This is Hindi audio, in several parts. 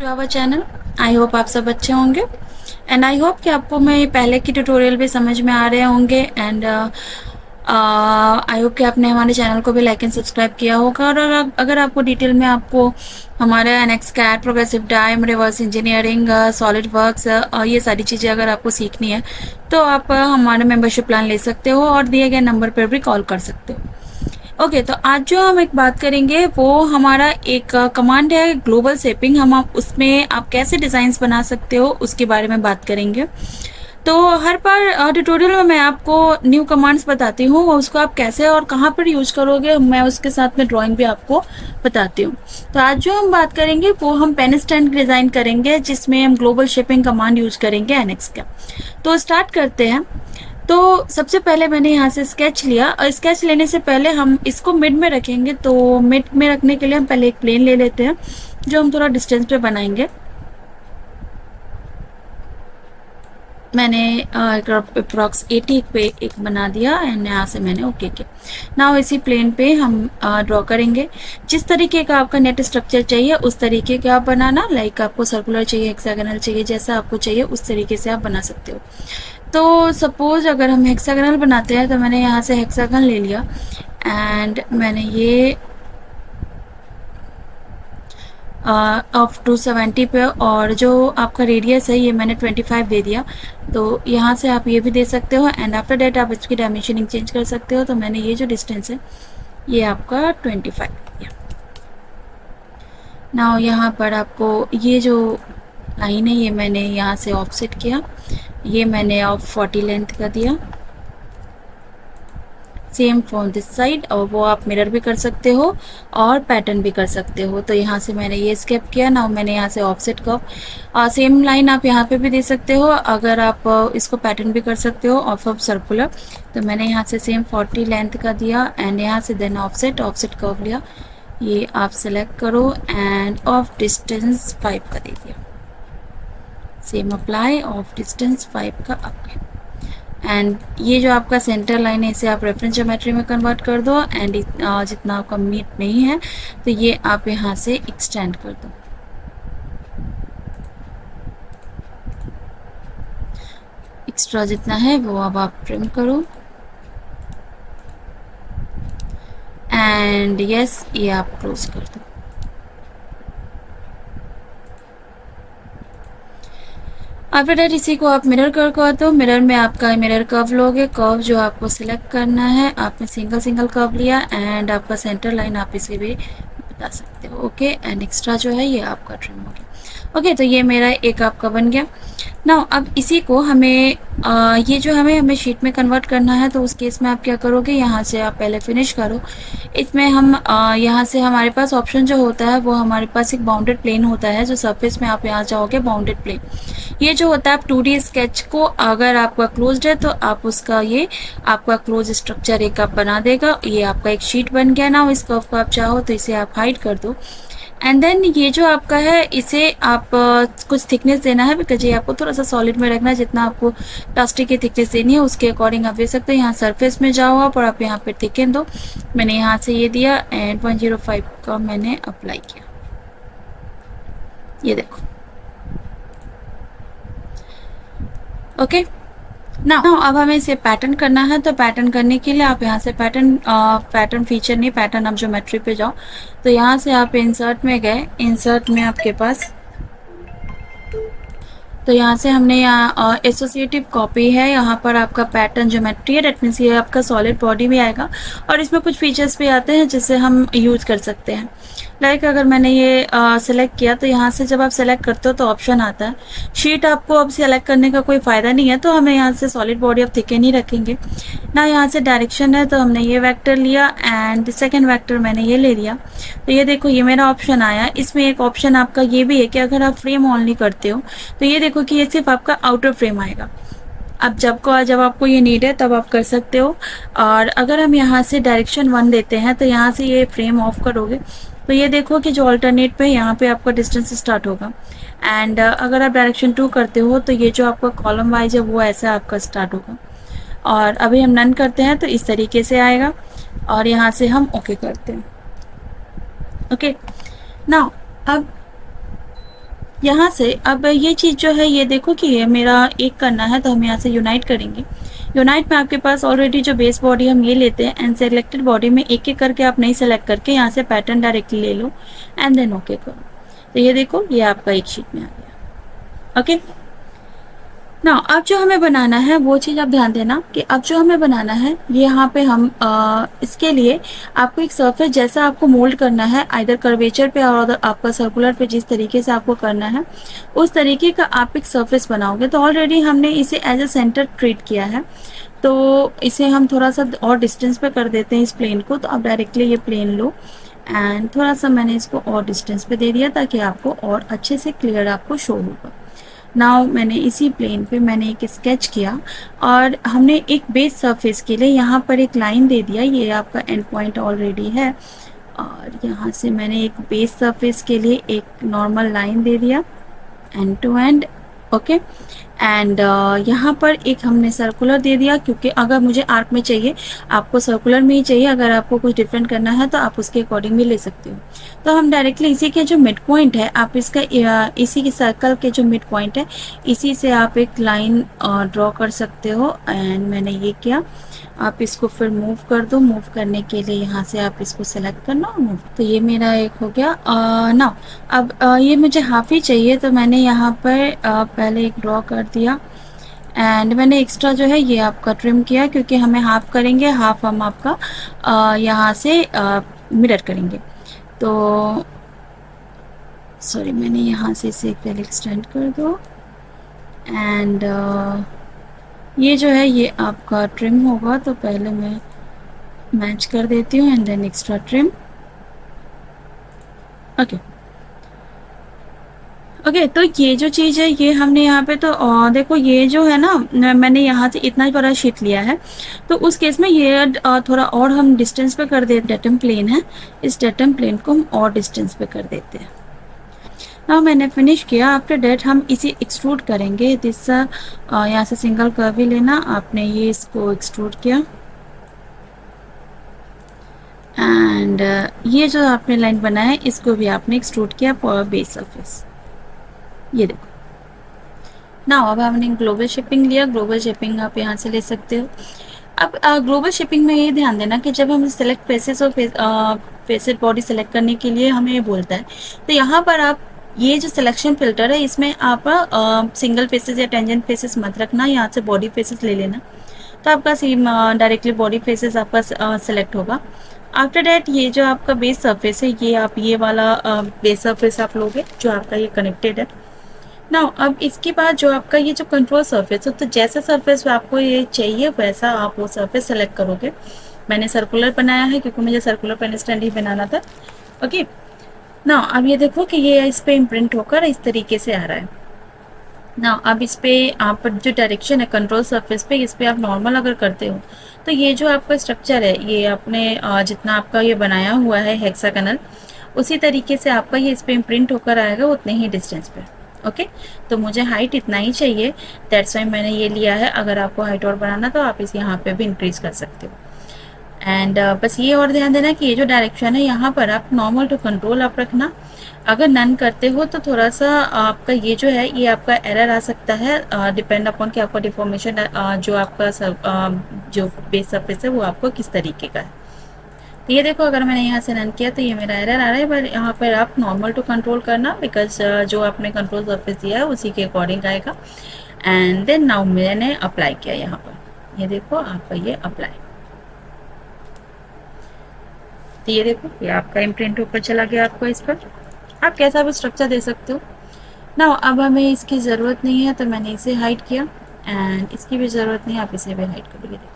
To our channel. I hope आप सब अच्छे होंगे एंड आई होप कि आपको मैं पहले की ट्यूटोरियल भी समझ में आ रहे होंगे एंड आई होप कि आपने हमारे चैनल को भी लाइक एंड सब्सक्राइब किया होगा। और अगर आपको डिटेल में आपको हमारा NX CAD, progressive die, reverse engineering, SolidWorks, ये सारी चीज़ें अगर आपको सीखनी है तो आप हमारा मेंबरशिप प्लान ले सकते हो और दिए गए नंबर पर भी कॉल कर सकते हो। ओके तो आज जो हम एक बात करेंगे वो हमारा एक कमांड है ग्लोबल शेपिंग। हम आप उसमें आप कैसे डिज़ाइंस बना सकते हो उसके बारे में बात करेंगे। तो हर बार ट्यूटोरियल में मैं आपको न्यू कमांड्स बताती हूँ और उसको आप कैसे और कहाँ पर यूज करोगे मैं उसके साथ में ड्राइंग भी आपको बताती हूँ। तो आज जो हम बात करेंगे वो हम पेन स्टैंड डिज़ाइन करेंगे जिसमें हम ग्लोबल शेपिंग कमांड यूज करेंगे एनएक्स का। तो स्टार्ट करते हैं। तो सबसे पहले मैंने यहाँ से स्केच लिया और स्केच लेने से पहले हम इसको मिड में रखेंगे। तो मिड में रखने के लिए हम पहले एक प्लेन ले लेते हैं जो हम थोड़ा डिस्टेंस पे बनाएंगे। मैंने अप्रॉक्स 80 पे एक बना दिया एंड यहाँ से मैंने ओके किया। नाउ इसी प्लेन पे हम ड्रॉ करेंगे। जिस तरीके का आपका नेट स्ट्रक्चर चाहिए उस तरीके का आप बनाना। लाइक आपको सर्कुलर चाहिए, हेक्सागोनल चाहिए, जैसा आपको चाहिए उस तरीके से आप बना सकते हो। तो सपोज अगर हम हेक्सागोनल बनाते हैं तो मैंने यहाँ से हेक्सागन ले लिया एंड मैंने ये ऑफ 270 पे और जो आपका रेडियस है ये मैंने 25 दे दिया। तो यहाँ से आप ये भी दे सकते हो एंड आफ्टर डेट आप इसकी डायमेंशनिंग चेंज कर सकते हो। तो मैंने ये जो डिस्टेंस है ये आपका 25 दिया। नाउ यहाँ पर आपको ये जो लाइन है ये मैंने यहाँ से ऑफसेट किया, ये मैंने ऑफ 40 लेंथ का दिया। सेम फ्रॉम दिस साइड, और वो आप मिरर भी कर सकते हो और पैटर्न भी कर सकते हो। तो यहाँ से मैंने ये स्केप किया। नाउ मैंने यहाँ से ऑफसेट का सेम लाइन आप यहाँ पे भी दे सकते हो अगर आप इसको पैटर्न भी कर सकते हो ऑफ सर्कुलर। तो मैंने यहाँ से सेम 40 लेंथ का दिया एंड यहाँ से देन ऑफसेट कर्व लिया। ये आप सेलेक्ट करो एंड ऑफ डिस्टेंस 5 का दे दिया। सेम अप्लाई, ऑफ डिस्टेंस 5 का अप्लाई एंड ये जो आपका सेंटर लाइन है इसे आप रेफरेंस ज्योमेट्री में कन्वर्ट कर दो एंड जितना आपका मीट नहीं है तो ये आप यहाँ से एक्सटेंड कर दो। एक्स्ट्रा जितना है वो अब आप ट्रिम करो एंड यस ये आप क्लोज कर दो। आफ्टर दैट इसी को आप मिरर कर दो। मिरर में आपका मिरर कर्व लोगे। कर्व जो आपको सिलेक्ट करना है आपने सिंगल कर्व लिया एंड आपका सेंटर लाइन आप इसे भी बता सकते हो। ओके एंड एक्स्ट्रा जो है ये आपका ट्रिम हो गया। ओके तो ये मेरा एक आपका बन गया। नाउ अब इसी को हमें ये जो हमें शीट में कन्वर्ट करना है तो उस केस में आप क्या करोगे, यहाँ से आप पहले फिनिश करो। इसमें हम यहाँ से हमारे पास ऑप्शन जो होता है वो हमारे पास एक बाउंडेड प्लेन होता है जो सरफेस में आप यहाँ जाओगे बाउंडेड प्लेन। ये जो होता है आप 2D स्केच को अगर आपका क्लोज्ड है तो आप उसका ये आपका क्लोज स्ट्रक्चर एक आप बना देगा। ये आपका एक शीट बन गया। ना इस कर्व को आप चाहो तो इसे आप हाइड कर दो एंड देन ये जो आपका है इसे आप कुछ थिकनेस देना है बिकॉज ये आपको थोड़ा सा सॉलिड में रखना है। जितना आपको प्लास्टिक की थिकनेस देनी है उसके अकॉर्डिंग आप दे सकते हो। यहाँ सरफेस में जाओ आप और आप यहाँ पे थिकन दो। मैंने यहाँ से ये दिया एंड 105 का मैंने अप्लाई किया। ये देखो ओके। ना अब हमें इसे पैटर्न करना है। तो पैटर्न करने के लिए आप यहाँ से पैटर्न फीचर नहीं, पैटर्न आप ज्योमेट्री पे जाओ। तो यहाँ से आप इंसर्ट में गए, इंसर्ट में आपके पास तो यहाँ से हमने यहाँ एसोसिएटिव कॉपी है। यहाँ पर आपका पैटर्न ज्योमेट्री है, डेट मीन्स ये आपका सॉलिड बॉडी भी आएगा और इसमें कुछ फीचर्स भी आते हैं जिससे हम यूज कर सकते हैं। लाइक अगर मैंने ये सेलेक्ट किया तो यहाँ से जब आप सेलेक्ट करते हो तो ऑप्शन आता है शीट। आपको अब सेलेक्ट करने का कोई फ़ायदा नहीं है तो हमें यहाँ से सॉलिड बॉडी अब थिकन ही रखेंगे ना। यहाँ से डायरेक्शन है तो हमने ये वेक्टर लिया एंड सेकेंड वेक्टर मैंने ये ले लिया। तो ये देखो ये मेरा ऑप्शन आया। इसमें एक ऑप्शन आपका ये भी है कि अगर आप फ्रेम ऑन नहीं करते हो तो ये देखो कि ये सिर्फ आपका आउटर फ्रेम आएगा। अब जब आपको ये नीड है तब आप कर सकते हो। और अगर हम यहाँ से डायरेक्शन 1 देते हैं तो यहाँ से ये फ्रेम ऑफ करोगे तो ये देखो कि जो अल्टरनेट पे यहाँ पे आपका डिस्टेंस स्टार्ट होगा एंड अगर आप डायरेक्शन 2 करते हो तो ये जो आपका कॉलम वाइज है वो ऐसा आपका स्टार्ट होगा। और अभी हम नन करते हैं तो इस तरीके से आएगा और यहाँ से हम ओके करते हैं। ओके नाउ अब यहाँ से अब ये चीज़ जो है, ये देखो कि ये मेरा एक करना है, तो हम यहाँ से यूनाइट करेंगे। यूनाइट में आपके पास ऑलरेडी जो बेस बॉडी हम ये लेते हैं, एंड सेलेक्टेड बॉडी में एक एक करके आप नहीं सेलेक्ट करके यहाँ से पैटर्न डायरेक्टली ले लो एंड देन ओके करो। तो ये देखो, ये आपका एक शीट में आ गया। ओके, ना अब जो हमें बनाना है वो चीज़ आप ध्यान देना कि अब जो हमें बनाना है, ये यहाँ पे हम इसके लिए आपको एक सरफेस जैसा आपको मोल्ड करना है, आइदर कर्वेचर पे और आपका सर्कुलर पे, जिस तरीके से आपको करना है उस तरीके का आप एक सरफेस बनाओगे। तो ऑलरेडी हमने इसे एज ए सेंटर ट्रीट किया है, तो इसे हम थोड़ा सा और डिस्टेंस पे कर देते हैं इस प्लेन को। तो आप डायरेक्टली ये प्लेन लो एंड थोड़ा सा मैंने इसको और डिस्टेंस पे दे दिया ताकि आपको और अच्छे से क्लियर आपको शो होगा। नाउ मैंने इसी प्लेन पे मैंने एक स्केच किया और हमने एक बेस सरफेस के लिए यहाँ पर एक लाइन दे दिया। ये आपका एंड पॉइंट ऑलरेडी है, और यहाँ से मैंने एक बेस सरफेस के लिए एक नॉर्मल लाइन दे दिया end to end. Okay, and यहाँ पर एक हमने सर्कुलर दे दिया, क्योंकि अगर मुझे आर्क में चाहिए, आपको सर्कुलर में ही चाहिए, अगर आपको कुछ डिफरेंट करना है तो आप उसके अकॉर्डिंग भी ले सकते हो। तो हम डायरेक्टली इसी के जो मिड पॉइंट है, आप इसका इसी के सर्कल के जो मिड पॉइंट है, इसी से आप एक लाइन ड्रॉ कर सकते हो। एंड मैंने ये किया, आप इसको फिर मूव कर दो। मूव करने के लिए यहाँ से आप इसको सेलेक्ट करना, मूव। तो ये मेरा एक हो गया ना। अब ये मुझे हाफ ही चाहिए, तो मैंने यहाँ पर पहले एक ड्रॉ कर दिया एंड मैंने एक्स्ट्रा जो है ये आपका ट्रिम किया, क्योंकि हमें हाफ करेंगे, हाफ हम आपका यहाँ से मिरर करेंगे। तो सॉरी, मैंने यहाँ से इसे पहले एक्सटेंड कर दो एंड ये जो है ये आपका ट्रिम होगा। तो पहले मैं मैच कर देती हूँ and then extra trim. Okay okay, तो ये जो चीज़ है ये हमने यहाँ पे, तो देखो ये जो है ना, मैंने यहाँ से इतना ही बड़ा शीट लिया है, तो उस केस में ये थोड़ा और हम डिस्टेंस पे कर देते। डेटम प्लेन है, इस डेटम प्लेन को हम और डिस्टेंस पे कर देते हैं। ना मैंने फिनिश किया। आफ्टर डेट हम इसे एक्सट्रूड करेंगे। दिस यहाँ से सिंगल कर्व ही लेना, आपने ये इसको एक्सट्रूड किया एंड ये जो आपने लाइन बनाया इसको भी आपने एक्सट्रूड किया फॉर बेस सरफेस। ये देखो ना, अब हमने ग्लोबल शेपिंग लिया। ग्लोबल शेपिंग आप यहाँ से ले सकते हो। अब ग्लोबल शेपिंग में ये ध्यान देना कि जब हम सेलेक्ट फेसेस और फेसेड बॉडी सेलेक्ट करने के लिए हमें ये बोलता है, तो यहाँ पर आप ये जो सिलेक्शन फिल्टर है इसमें आप सिंगल फेसेस या टेंजेंट फेसेस मत रखना, यहाँ से बॉडी फेसेस ले लेना। तो आपका सेम डायरेक्टली बॉडी फेसेस आपका सेलेक्ट होगा। आफ्टर डैट ये जो आपका बेस सरफेस है, ये आप ये वाला बेस सरफेस आप लोगे जो आपका ये कनेक्टेड है ना। अब इसके बाद जो आपका ये जो कंट्रोल सरफेस है, तो जैसा सरफेस आपको ये चाहिए वैसा आप वो सरफेस सेलेक्ट करोगे। मैंने सर्कुलर बनाया है क्योंकि मुझे सर्कुलर पेन स्टैंड ही बनाना था। ओके ना, अब ये देखो कि ये इस पे इम्प्रिंट होकर इस तरीके से आ रहा है ना। अब इस पे आप जो डायरेक्शन है कंट्रोल सरफेस पे, इस पे आप नॉर्मल अगर करते हो तो ये जो आपका स्ट्रक्चर है, ये आपने जितना आपका ये बनाया हुआ है हेक्सागोनल, उसी तरीके से आपका ये इस पे इम्प्रिंट होकर आएगा उतने ही डिस्टेंस पे। ओके, तो मुझे हाइट इतना ही चाहिए, दैट्स वाई मैंने ये लिया है। अगर आपको हाइट और बनाना तो आप इस यहाँ पे भी इंक्रीज कर सकते हो। एंड बस ये और ध्यान देना कि ये जो डायरेक्शन है यहाँ पर आप नॉर्मल टू कंट्रोल आप रखना। अगर नन करते हो तो थोड़ा सा आपका ये जो है ये आपका एरर आ सकता है, डिपेंड अपॉन कि आपका डिफॉर्मेशन जो आपका जो बेस सरफेस है वो आपको किस तरीके का है। तो ये देखो, अगर मैंने यहाँ से रन किया तो ये मेरा एरर आ रहा है, पर यहाँ पर आप नॉर्मल टू कंट्रोल करना, बिकॉज जो आपने कंट्रोल सरफेस दिया है उसी के अकॉर्डिंग आएगा। एंड देन नाउ मैंने अप्लाई किया यहाँ पर, ये देखो आपका ये अप्लाई। तो ये देखो ये आपका इम्प्रिंट ऊपर चला गया आपको इस पर। आप कैसा भी स्ट्रक्चर दे सकते हो ना। अब हमें इसकी ज़रूरत नहीं है तो मैंने इसे हाइड किया, एंड इसकी भी ज़रूरत नहीं है, आप इसे भी हाइड कर लीजिए।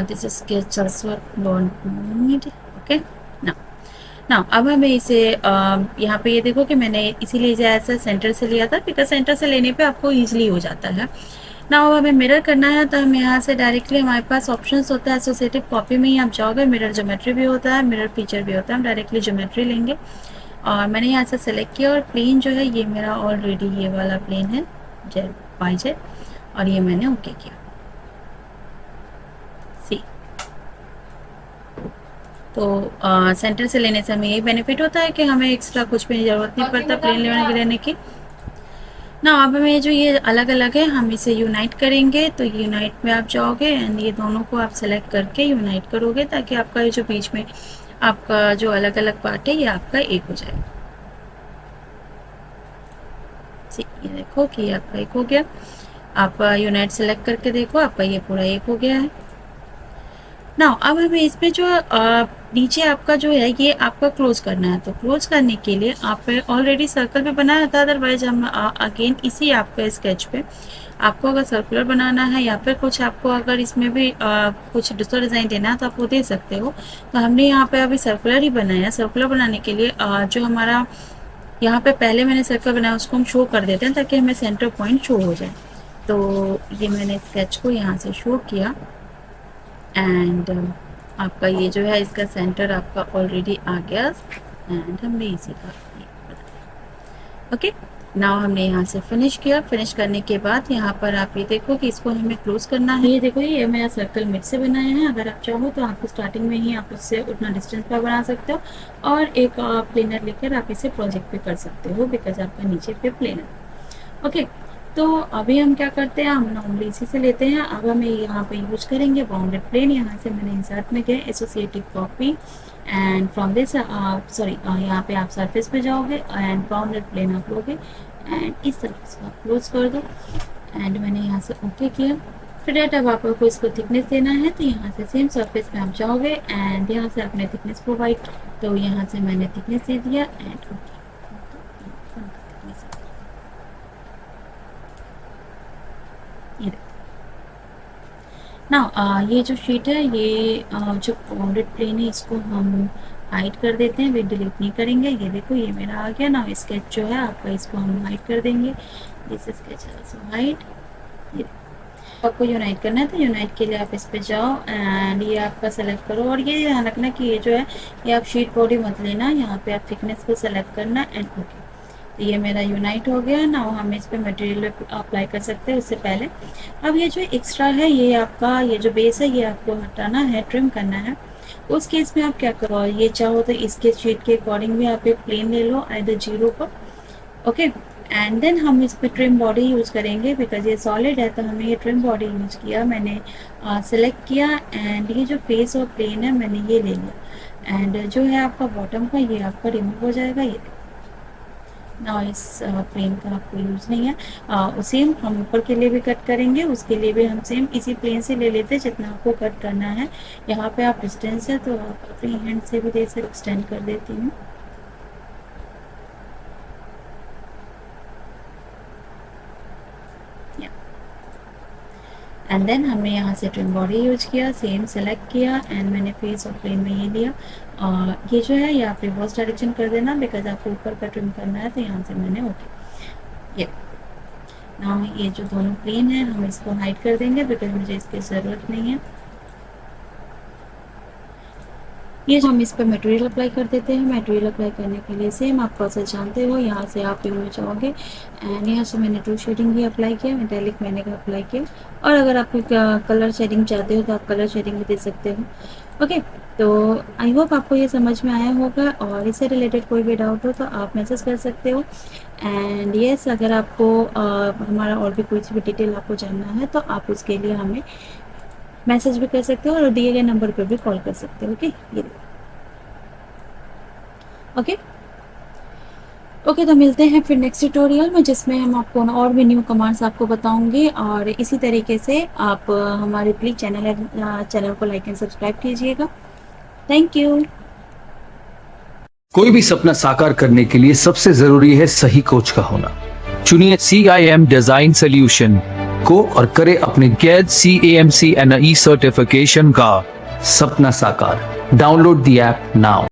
This is sketch also don't need। Okay ना अब हमें इसे यहाँ पे ये देखो कि मैंने इसीलिए जो ऐसा सेंटर से लिया था, बिकॉज सेंटर से लेने पे आपको ईजिली हो जाता है ना। अब हमें मिरर करना है तो हम यहाँ से डायरेक्टली, हमारे पास ऑप्शंस होता है एसोसिएटिव कॉपी में ही आप जाओगे, मिरर ज्योमेट्री भी होता है, मिरर फीचर भी होता है। हम डायरेक्टली ज्योमेट्री लेंगे और मैंने यहाँ से सेलेक्ट किया, और प्लेन जो है ये मेरा ऑलरेडी ये वाला प्लेन है जेड, और ये मैंने ओके किया। सी तो सेंटर से लेने से हमें यही बेनिफिट होता है कि हमें एक्स्ट्रा कुछ भी ज़रूरत नहीं पड़ता प्लेन लेने की। ना अब हमें जो ये अलग अलग है हम इसे यूनाइट करेंगे। तो यूनाइट में आप जाओगे एंड ये दोनों को आप सेलेक्ट करके यूनाइट करोगे ताकि आपका ये जो बीच में आपका जो अलग अलग पार्ट है ये आपका एक हो जाए। ये देखो कि ये आपका एक हो गया। आप यूनाइट सेलेक्ट करके देखो आपका ये पूरा एक हो गया है। ना अब हमें इसमें जो नीचे आपका जो है ये आपका क्लोज करना है। तो क्लोज करने के लिए आप ऑलरेडी सर्कल पे बनाया था, अदरवाइज हम अगेन इसी आपका स्केच पे आपको अगर सर्कुलर बनाना है या फिर कुछ आपको अगर इसमें भी कुछ दूसरा डिज़ाइन देना है तो आप वो दे सकते हो। तो हमने यहाँ पे अभी सर्कुलर ही बनाया। सर्कुलर बनाने के लिए जो हमारा यहाँ पे पहले मैंने सर्कल बनाया उसको हम शो कर देते हैं ताकि हमें सेंटर पॉइंट शो हो जाए। तो ये मैंने स्केच को यहाँ से शो किया एंड आपका ये जो है इसका सेंटर आपका ऑलरेडी आ गया एंड हमने इसी का ओके। नाउ हमने यहाँ से फिनिश किया। फिनिश करने के बाद यहाँ पर आप ये देखो कि इसको हमें क्लोज करना है। ये देखो ये मेरा सर्कल मिड से बनाया है। अगर आप चाहो तो आप स्टार्टिंग में ही आप उससे उतना डिस्टेंस पर बना सकते हो और एक प्लेनर लेकर आप इसे प्रोजेक्ट पे कर सकते हो बिकॉज आपका नीचे पे प्लेनर ओके। तो अभी हम क्या करते हैं, हम नॉर्मली इसी से लेते हैं। अब हमें यहाँ पे यूज करेंगे बाउंडेड प्लेन। यहाँ से मैंने इंसर्ट में गए associative copy and from this sorry यहाँ पे आप सरफेस पे जाओगे एंड बाउंडेड प्लेन आप लोगे एंड इस सरफेस को आप क्लोज कर दो एंड मैंने यहाँ से ओके किया। फिर अब आपको इसको थिकनेस देना है तो यहाँ से सेम सरफेस पे आप जाओगे एंड यहाँ से आपने थिकनेस प्रोवाइड, तो यहाँ से मैंने थिकनेस दे दिया एंड ओके। ना ये जो शीट है ये जो बाउंडेड प्लेन है इसको हम हाइड कर देते हैं, वे डिलीट नहीं करेंगे। ये देखो ये मेरा आ गया ना स्केच जो है आपका, इसको हम हाइड कर देंगे। This sketch also hide. आपको यूनाइट करना है तो यूनाइट के लिए आप इस पे जाओ एंड ये आपका सेलेक्ट करो और ये ध्यान रखना कि ये जो है ये आप शीट बॉडी मत लेना, यहाँ पे आप थिकनेस को सेलेक्ट करना एंड ओके। तो ये मेरा यूनाइट हो गया ना। हम इस पे मटेरियल अप्लाई कर सकते हैं उससे पहले। अब ये जो एक्स्ट्रा है ये आपका ये जो बेस है ये आपको हटाना है, ट्रिम करना है। उस केस में आप क्या करो, ये चाहो तो इसके शीट के अकॉर्डिंग भी आप एक प्लेन ले लो आइदर 0 पर ओके एंड देन हम इस पर ट्रिम बॉडी यूज़ करेंगे बिकॉज ये सॉलिड है तो हमें ये ट्रिम बॉडी यूज़ किया। मैंने सेलेक्ट किया एंड ये जो फेस और प्लेन है मैंने ये ले लिया एंड जो है आपका बॉटम का ये आपका रिमूव हो जाएगा। ये ना इस प्लेन का आपको यूज़ नहीं है। सेम हम ऊपर के लिए भी कट करेंगे, उसके लिए भी हम सेम इसी प्लेन से ले लेते हैं जितना आपको कट करना है। यहाँ पे आप डिस्टेंस है तो आप अपनी हैंड से भी दे सकते, एक्सटेंड कर देती हूँ। एंड देन हमने यहाँ से ट्रिम बॉडी यूज किया, सेम सेलेक्ट किया एंड मैंने फेस और प्लेन में ये लिया। ये जो है ये आप रिवर्स डायरेक्शन कर देना बिकॉज आपको ऊपर का ट्रिम करना है तो यहाँ से मैंने ओके। ये ना ये जो दोनों प्लेन है हम इसको हाइड कर देंगे बिकॉज मुझे इसकी ज़रूरत नहीं है। ये जो हम इस पर मटेरियल अप्लाई कर देते हैं। मटेरियल अप्लाई करने के लिए सेम आप प्रोसेस जानते हो। यहाँ से आप व्यू में जाओगे एंड यहाँ से मैंने ट्रू शेडिंग भी अप्लाई किया, मेटालिक मैंने का अप्लाई किया और अगर आप कलर शेडिंग चाहते हो तो आप कलर शेडिंग भी दे सकते हो ओके। तो आई होप आपको ये समझ में आया होगा और इससे रिलेटेड कोई भी डाउट हो तो आप मैसेज कर सकते हो एंड येस अगर आपको हमारा और भी कोई भी डिटेल आपको जानना है तो आप उसके लिए हमें मैसेज भी कर सकते हो और दिए गए नंबर पर भी कॉल कर सकते हो ओके। ये ओके ओके तो मिलते हैं फिर नेक्स्ट ट्यूटोरियल में जिसमें हम आपको और भी न्यू कमांड्स आपको बताऊंगे और इसी तरीके से आप हमारे प्लीज चैनल को लाइक एंड सब्सक्राइब कीजिएगा। Thank you. कोई भी सपना साकार करने के लिए सबसे जरूरी है सही कोच का होना। चुनिए CIM डिजाइन सॉल्यूशन को और करे अपने कैद CAMC NE सर्टिफिकेशन का सपना साकार। Download the app now.